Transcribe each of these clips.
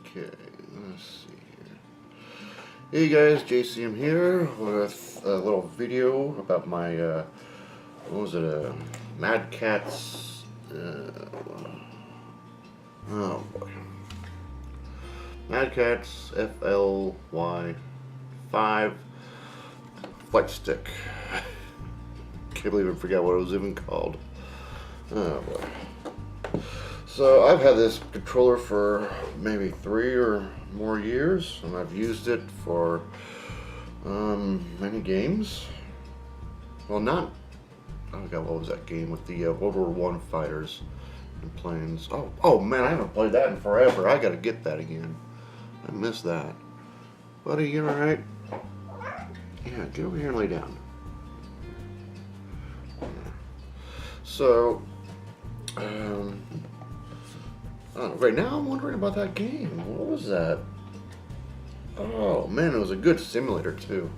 Okay, let's see here. Hey guys, JCM here with a little video about my, what was it, Mad Catz, oh boy, Mad Catz FLY 5 flight stick. Can't believe I forgot what it was even called. Oh boy. So I've had this controller for maybe 3 or more years, and I've used it for many games. Well, not, oh god, what was that game with the World War I fighters and planes? Oh man, I haven't played that in forever. I gotta get that again. I miss that. Buddy, you alright? Yeah, get over here and lay down. So, right now I'm wondering about that game. What was that? Oh man, it was a good simulator too.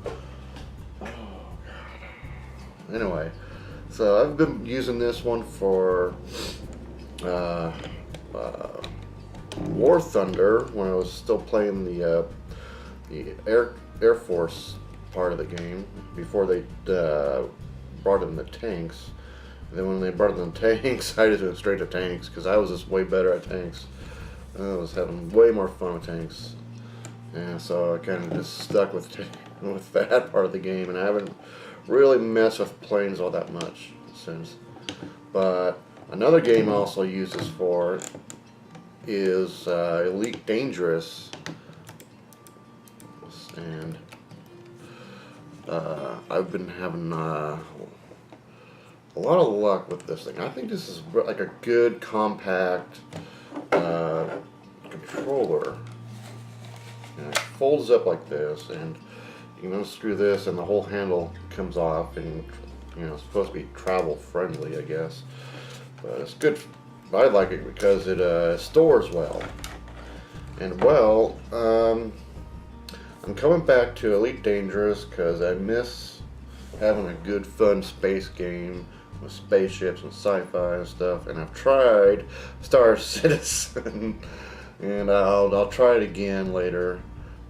Oh god. Anyway, so I've been using this one for War Thunder when I was still playing the Air Force part of the game before they brought in the tanks. And then when they brought in the tanks, I just went straight to tanks because I was just way better at tanks. I was having way more fun with tanks, and so I kind of just stuck with that part of the game, and I haven't really messed with planes all that much since. But another game I also use this for is Elite Dangerous, and I've been having a lot of luck with this thing. I think this is like a good compact controller. And it folds up like this, and you can unscrew this, and the whole handle comes off, and it's supposed to be travel friendly, I guess. But it's good. I like it because it stores well. And well, I'm coming back to Elite Dangerous because I miss having a good, fun space game with spaceships and sci-fi and stuff, and I've tried Star Citizen, and I'll try it again later.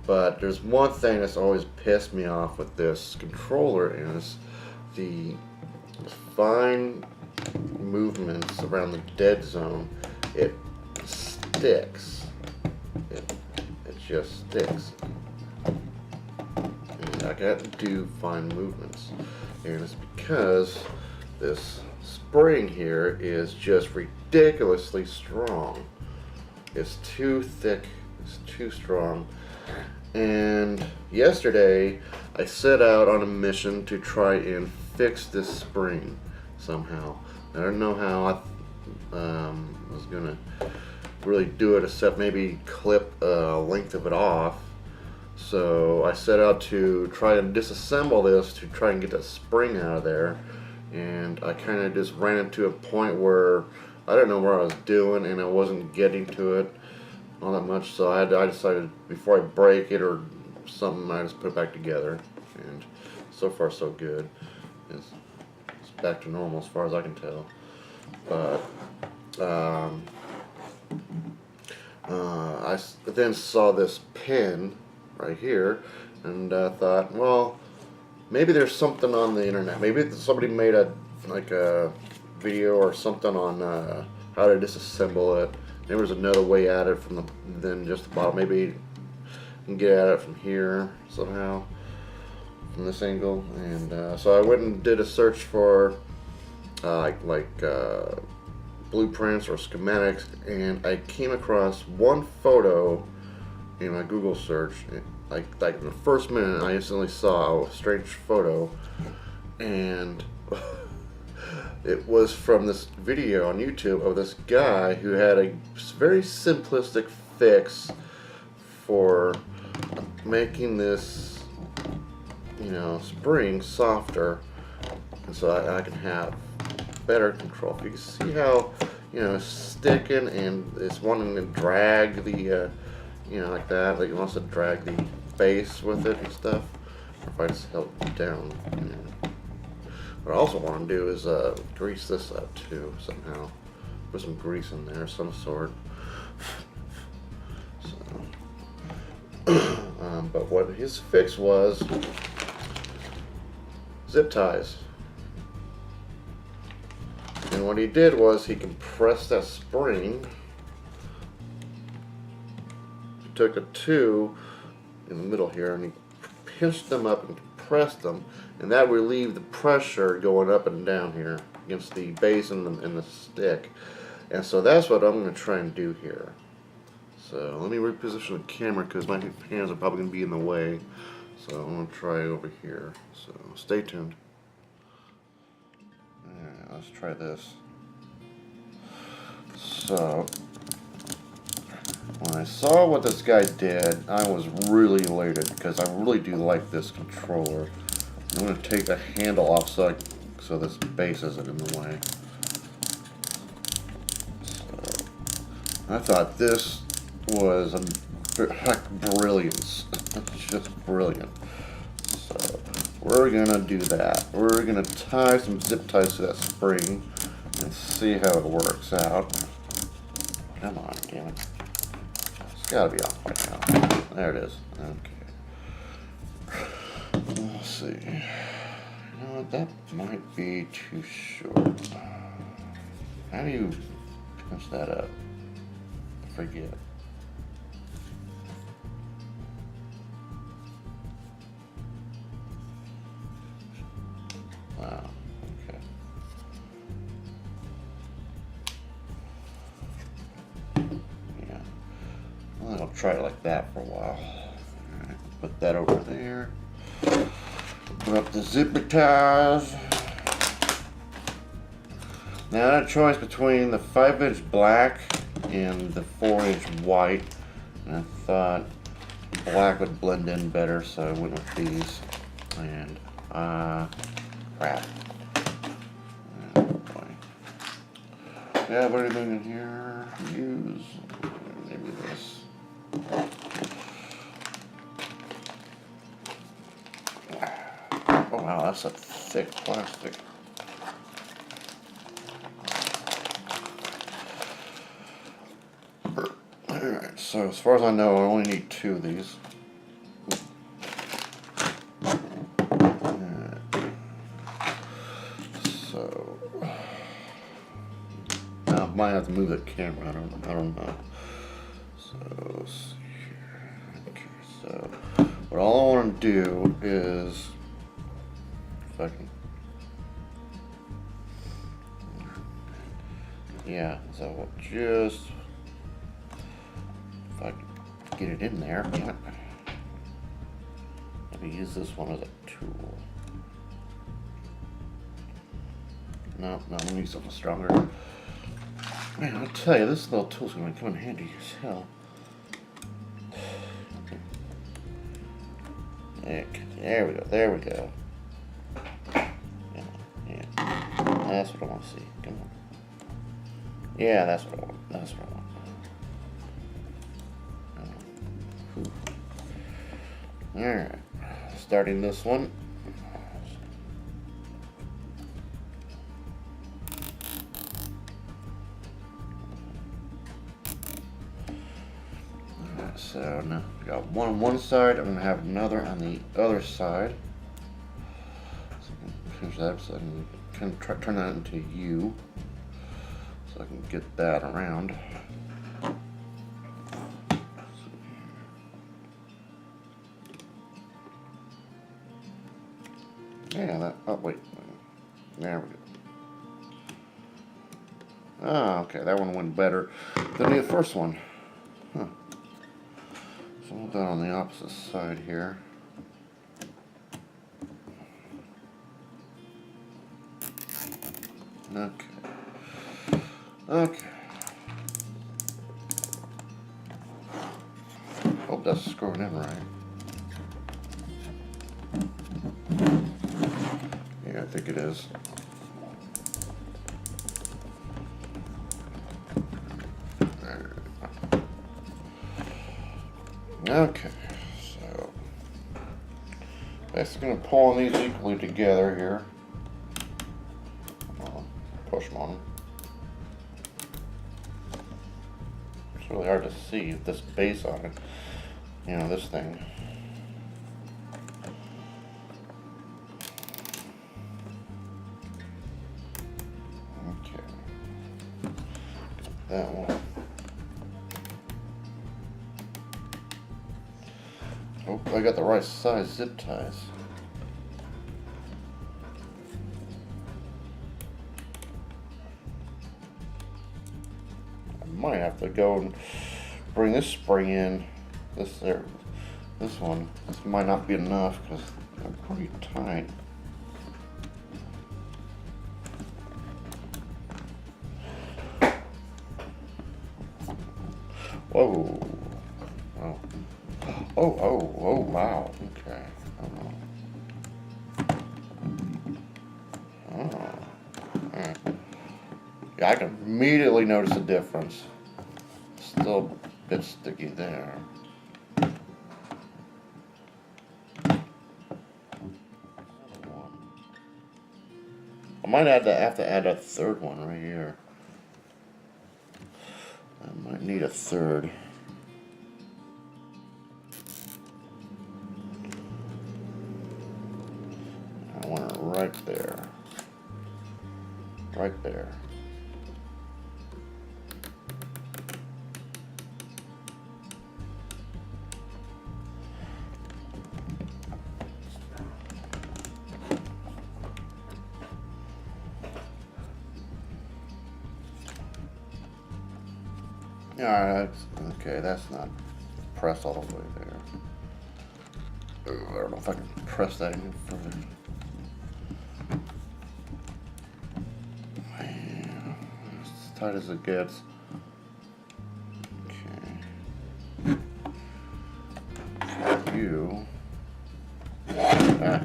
But there's one thing that's always pissed me off with this controller is the fine movements around the dead zone. It sticks. It just sticks. And I got to do fine movements, and it's because this spring here is just ridiculously strong. It's too thick, it's too strong. And yesterday I set out on a mission to try and fix this spring somehow. I don't know how I was gonna really do it except maybe clip a length of it off. So I set out to try and disassemble this to try and get that spring out of there. And I kind of just ran into a point where I didn't know what I was doing, and I wasn't getting to it all that much. So I decided before I break it or something, I just put it back together. And so far so good. It's back to normal as far as I can tell. But I then saw this pin right here, and I thought, well, maybe there's something on the internet. Maybe somebody made a video or something on how to disassemble it. There was another way at it than just the bottom. Maybe you can get at it from here somehow, from this angle. And so I went and did a search for blueprints or schematics, and I came across one photo in my Google search. Like in the first minute, I instantly saw a strange photo, and it was from this video on YouTube of this guy who had a very simplistic fix for making this, spring softer, and so I can have better control. You can see how, it's sticking and it's wanting to drag the, like that. Like it wants to drag the base with it and stuff. Or if I just held it down. What I also want to do is grease this up too somehow. Put some grease in there of some sort. So But what his fix was zip ties. And what he did was he compressed that spring. He took a two in the middle here and he pinched them up and compressed them, and that relieved the pressure going up and down here against the base and the stick. And so that's what I'm going to try and do here. So let me reposition the camera because my hands are probably going to be in the way. So I'm going to try over here. So stay tuned. Yeah, let's try this. So when I saw what this guy did, I was really elated because I really do like this controller. I'm going to take the handle off so this base isn't in the way. So I thought this was like brilliance. It's just brilliant. So we're going to do that. We're going to tie some zip ties to that spring and see how it works out. Come on, damn it. It's got to be off by now. There it is. Okay. Let's see. You know what? That might be too short. How do you pinch that up? I forget. Wow. Okay. Yeah. Well, I'll try it like that for a while. Alright, put that over there. Put up the zipper ties. Now I had a choice between the 5-inch black and the 4-inch white. And I thought black would blend in better, so I went with these. And crap. Oh boy. Yeah, what are you doing in here? Use maybe this. Oh wow, that's a thick plastic. Alright, so as far as I know, I only need 2 of these. So I might have to move the camera. I don't know. So let's see here. Okay, so what all I want to do is, if I can, yeah. So we'll just, if I can get it in there, damn it. Maybe use this one as a tool. No, let me use something stronger. Man, I'll tell you, this little tool's gonna come in handy as hell. Okay. There we go, there we go. Yeah. That's what I want to see. Come on. Yeah, that's what I want. That's what I want. Alright. Starting this one. So now we got one on one side. I'm going to have another on the other side. So I can pinch that so I can kind of turn that into U. So I can get that around. Yeah, that. Oh, wait. There we go. Ah, okay. That one went better than the first one. Huh. So we'll do it on the opposite side here. Okay. Okay. Hope that's screwing in right. Yeah, I think it is. Okay, so basically going to pull on these equally together here. Push them on them. It's really hard to see this base on it. You know, this thing. that one. Hope I got the right size zip ties. I might have to go and bring this spring in. This one. This might not be enough because they're pretty tight. Whoa. Oh. Oh, wow. Okay. Oh. Alright. Yeah, I can immediately notice a difference. Still a bit sticky there. I might have to add a third one right here. I might need a third. I want it right there. Right there. Alright, okay, that's not pressed all the way there. Ooh, I don't know if I can press that any further. Yeah, as tight as it gets. Okay. For you. Ah.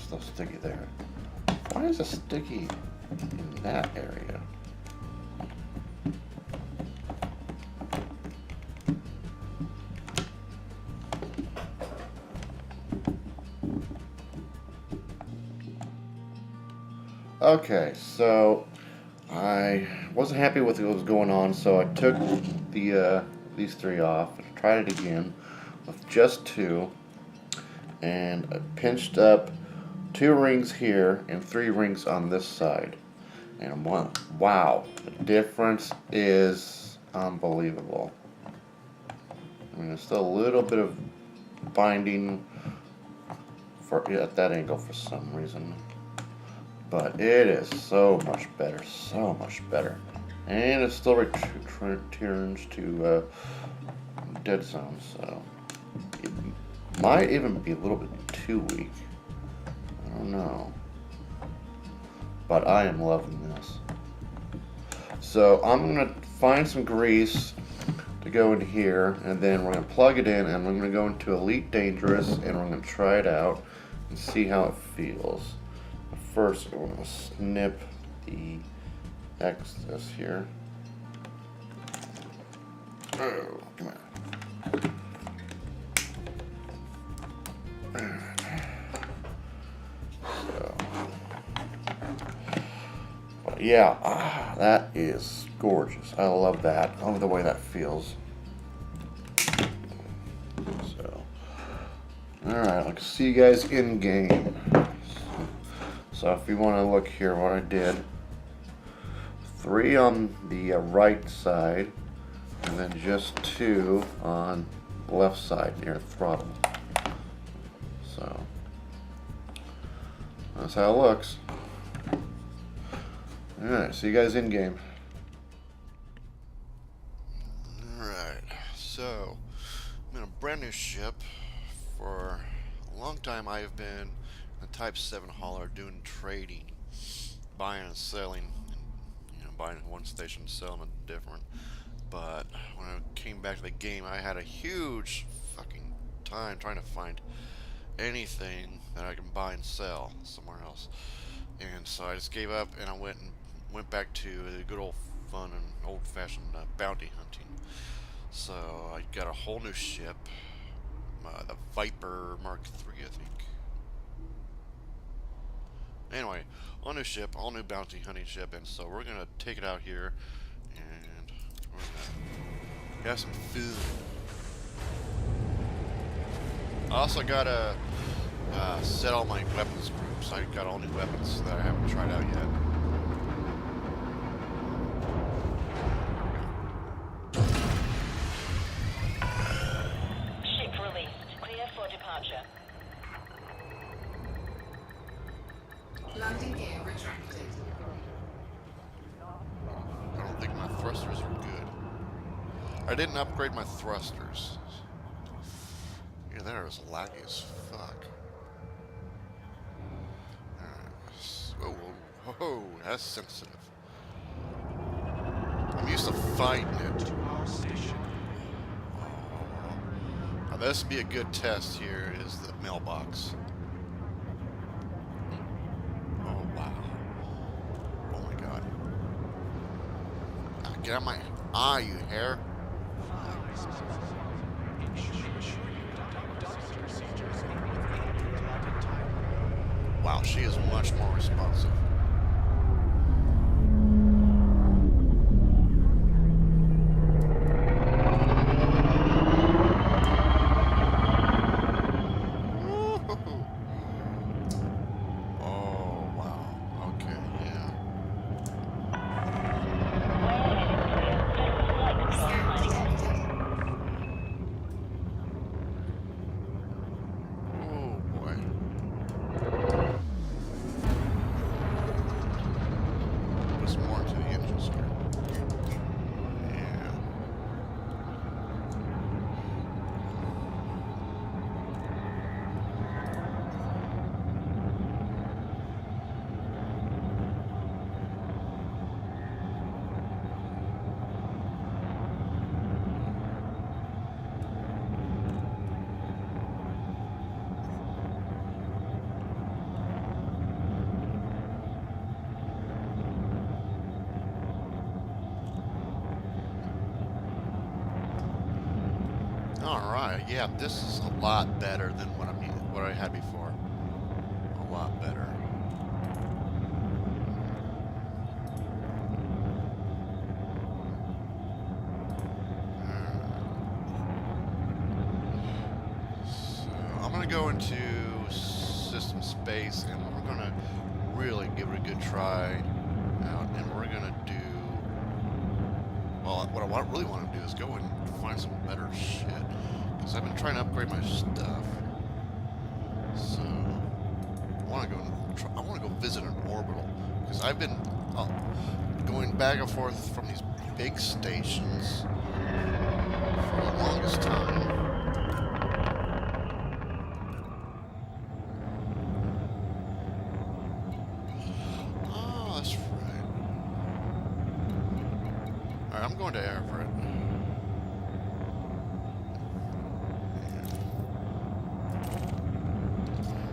Still sticky there. Why is it sticky in that area? Okay, so I wasn't happy with what was going on, so I took these three off and tried it again with just two, and I pinched up 2 rings here and 3 rings on this side. And wow, the difference is unbelievable. I mean, there's still a little bit of binding at that angle for some reason, but it is so much better, so much better. And it still returns to dead zone, so it might even be a little bit too weak. I don't know. But I am loving this. So I'm going to find some grease to go in here, and then we're going to plug it in, and I'm going to go into Elite Dangerous, and we're going to try it out and see how it feels. But first, I'm going to snip the excess here. Oh, come on. Yeah, that is gorgeous. I love that. I love the way that feels. So, alright, I'll see you guys in game. So if you want to look here, what I did, 3 on the right side, and then just 2 on the left side near the throttle. So, that's how it looks. Alright, see you guys in game. Alright, so I'm in a brand new ship. For a long time I have been a Type 7 hauler doing trading, buying and selling, and, buying at one station and selling at different. But when I came back to the game, I had a huge fucking time trying to find anything that I can buy and sell somewhere else. And so I just gave up, and I went back to the good old fun and old-fashioned bounty hunting. So I got a whole new ship, the Viper Mark III, I think. Anyway, all new ship, all new bounty hunting ship, and so we're gonna take it out here, and we're gonna have some food. I also gotta set all my weapons groups. I got all new weapons that I haven't tried out yet. Ship released. Clear for departure. Landing gear retracted. I don't think my thrusters are good. I didn't upgrade my thrusters. Yeah, that is laggy as fuck. Whoa, whoa, whoa, that's sensitive. I'm used to fighting it. Now this would be a good test here, is the mailbox. Oh, wow. Oh my god. Get out of my eye, you hair. Wow, she is much more responsive. Woo-hoo-hoo. Oh, wow. Okay, yeah. Scan detected. Oh, boy. Put some more into the engines here. Yeah. Alright, yeah, this is a lot better than what I had before. A lot better. So I'm gonna go into system space and we're gonna really give it a good try out, and we're gonna do, well, what I really want to do is go and find some better shit, because I've been trying to upgrade my stuff. So I want to go visit an orbital, because I've been going back and forth from these big stations for the longest time. Oh, that's right. Alright, I'm going to Everett.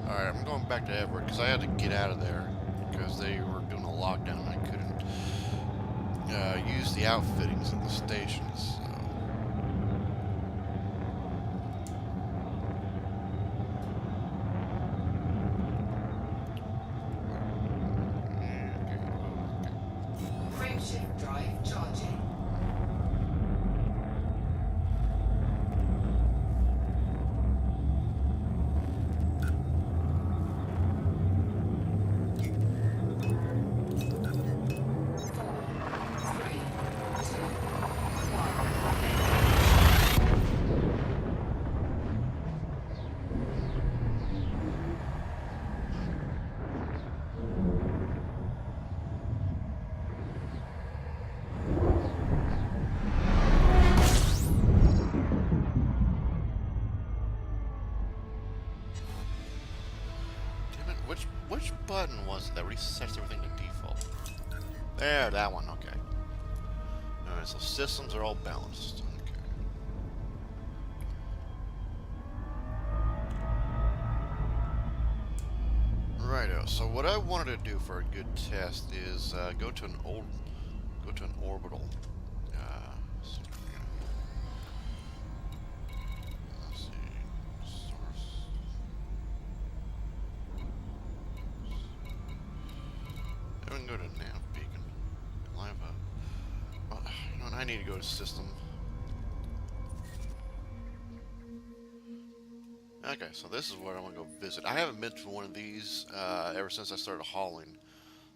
Alright, I'm going back to Everett because I had to get out of there because they were doing a lockdown and I couldn't use the outfittings at the stations. So. Frameshift drive charging. Which button was it that resets everything to default? There, that one, okay. Alright, so systems are all balanced. Okay. Righto, so what I wanted to do for a good test is go to an orbital. So let's see. Source. can go to nav beacon. Live up. Well, you know what? I need to go to system. Okay, so this is where I want to go visit. I haven't been to one of these ever since I started hauling.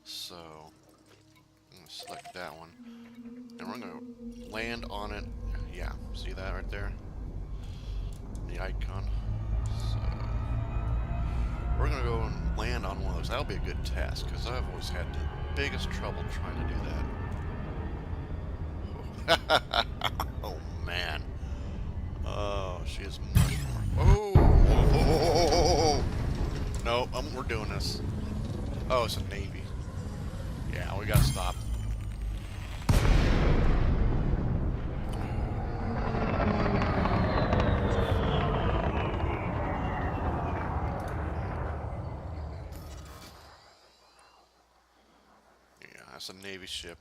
So, I'm going to select that one. And we're going to land on it. Yeah, see that right there? The icon. So, we're going to go and land on one of those. That'll be a good task, because I've always had the biggest trouble trying to do that. Oh, man. Oh, she is much more. Oh! No, we're doing this. Oh, it's a Navy. Yeah, we gotta stop. Yeah, that's a Navy ship.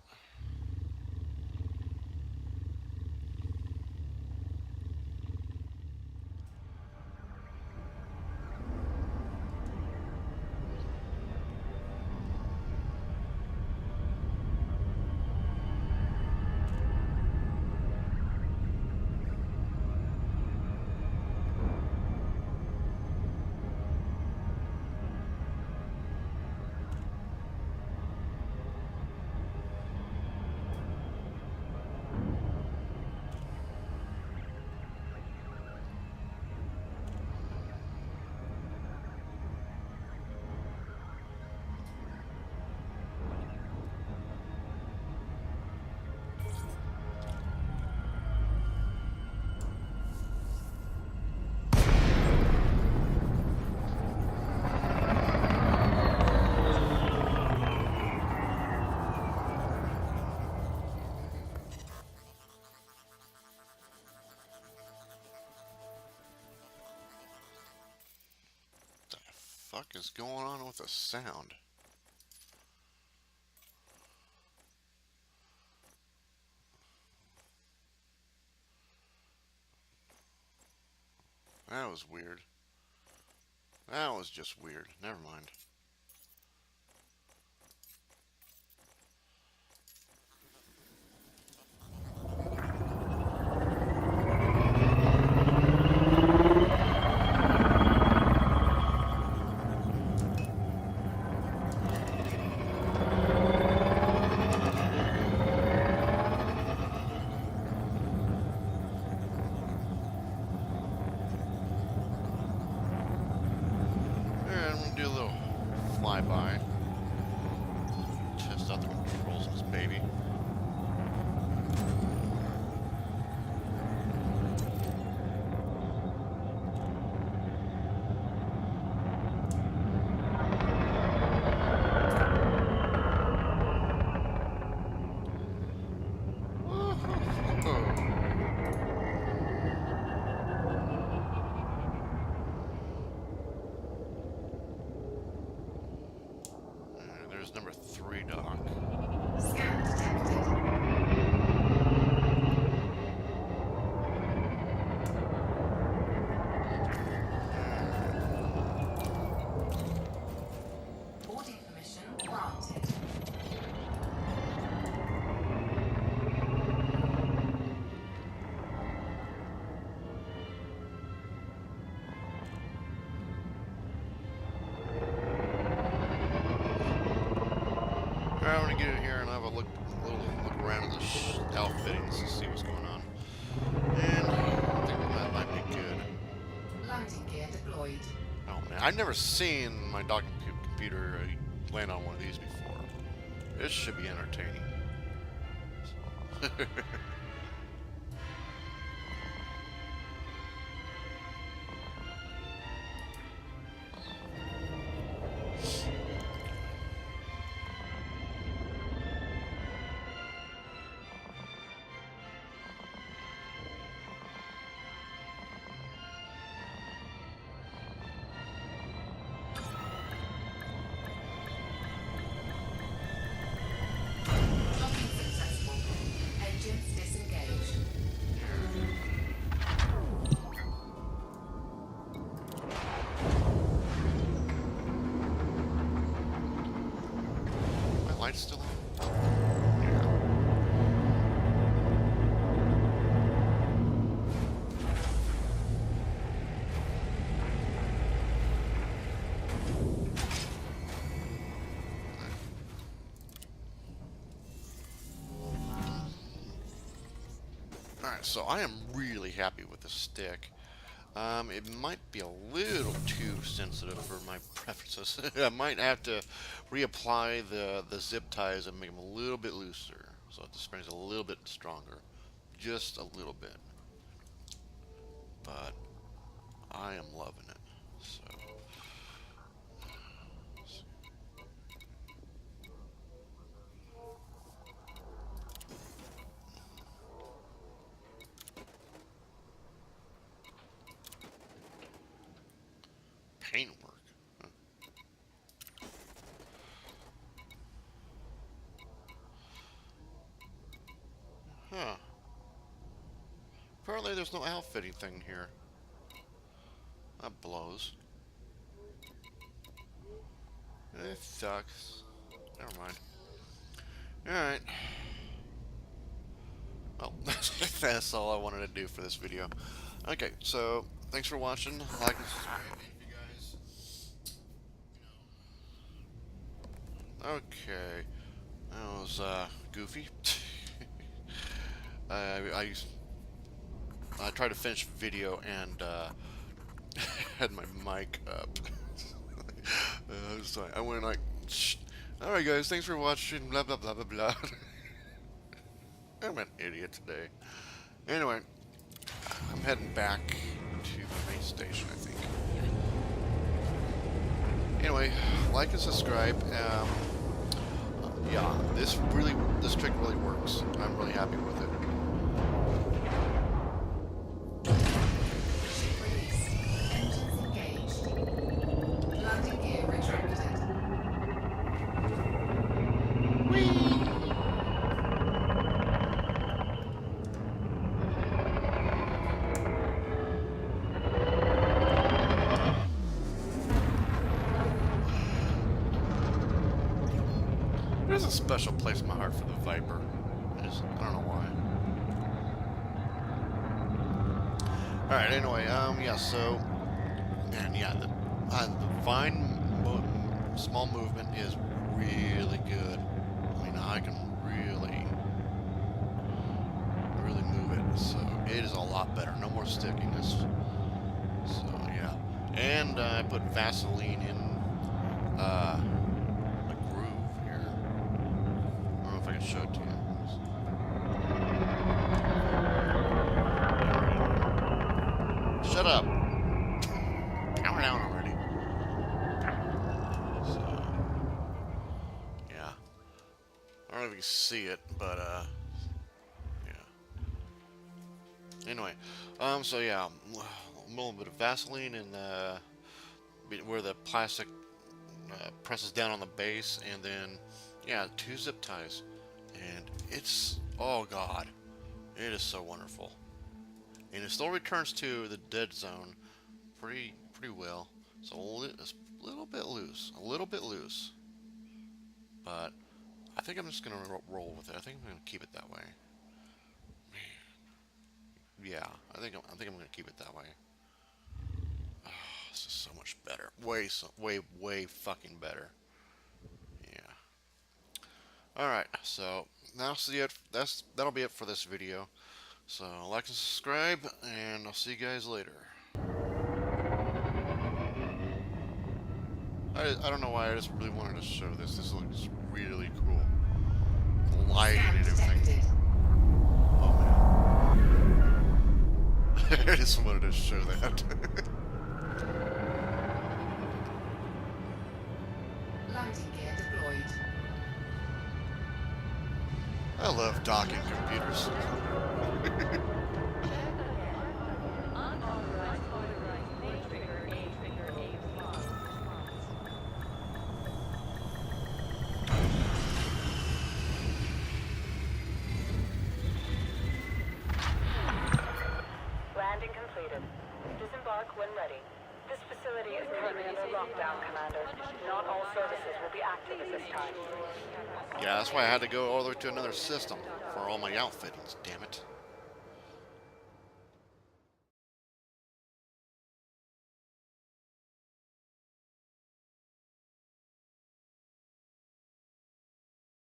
What the fuck is going on with the sound? That was weird. That was just weird. Never mind. Alright, I'm gonna do a little flyby. Test out the controls of this baby. There's number 3 dock. Scan detected. Boarding permission granted. Alright, I'm gonna get in here and have a little look around at the outfittings to see what's going on. And I think that might be good. Landing gear deployed. Oh man, I've never seen my docking computer land on one of these before. This should be entertaining. Docking successful. Engines lights still on? Alright, so I am really happy with the stick. It might be a little too sensitive for my preferences. I might have to reapply the zip ties and make them a little bit looser, so the spring's a little bit stronger, just a little bit. But I am loving it. So paintwork. Huh. Apparently there's no outfitting thing here. That blows. It sucks. Never mind. Alright. Well, that's all I wanted to do for this video. Okay, so thanks for watching. Like and subscribe if you guys. Okay. That was goofy. I tried to finish the video and had my mic up. So I went like, shh. Alright guys, thanks for watching, blah blah blah blah blah. I'm an idiot today. Anyway, I'm heading back to the main station, I think. Anyway, like and subscribe. Yeah, this trick really works. I'm really happy with it. Ship released. Engines engaged. Landing gear retracted. There's a special place in my heart for the Viper. I don't know why. Alright, anyway, yeah, so, and yeah, the small movement is really good. I mean, I can really move it, so it is a lot better. No more stickiness. So, yeah. And I put Vaseline in, the groove here. I don't know if I can show it to you. Shut up! Calm down already. So, yeah. I don't know if you can see it, but, yeah. Anyway, so yeah, a little bit of Vaseline and, where the plastic presses down on the base, and then, yeah, 2 zip ties. And it's, oh god, it is so wonderful. And it still returns to the dead zone pretty well. So it's a little bit loose. But I think I'm just gonna roll with it. I think I'm gonna keep it that way. Man. Yeah, I think I'm gonna keep it that way. Oh, this is so much better. Way fucking better. Yeah. All right. So that'll be it for this video. So like and subscribe, and I'll see you guys later. I don't know why, I just really wanted to show this. This looks really cool. The lighting and everything. Oh man. I just wanted to show that. Landing gear deployed. I love docking computers. Landing completed. Disembark when ready. This facility is currently under lockdown, Commander. Not all services will be active at this time. Yeah, that's why I had to go all the way to another system for all my outfittings, damn it.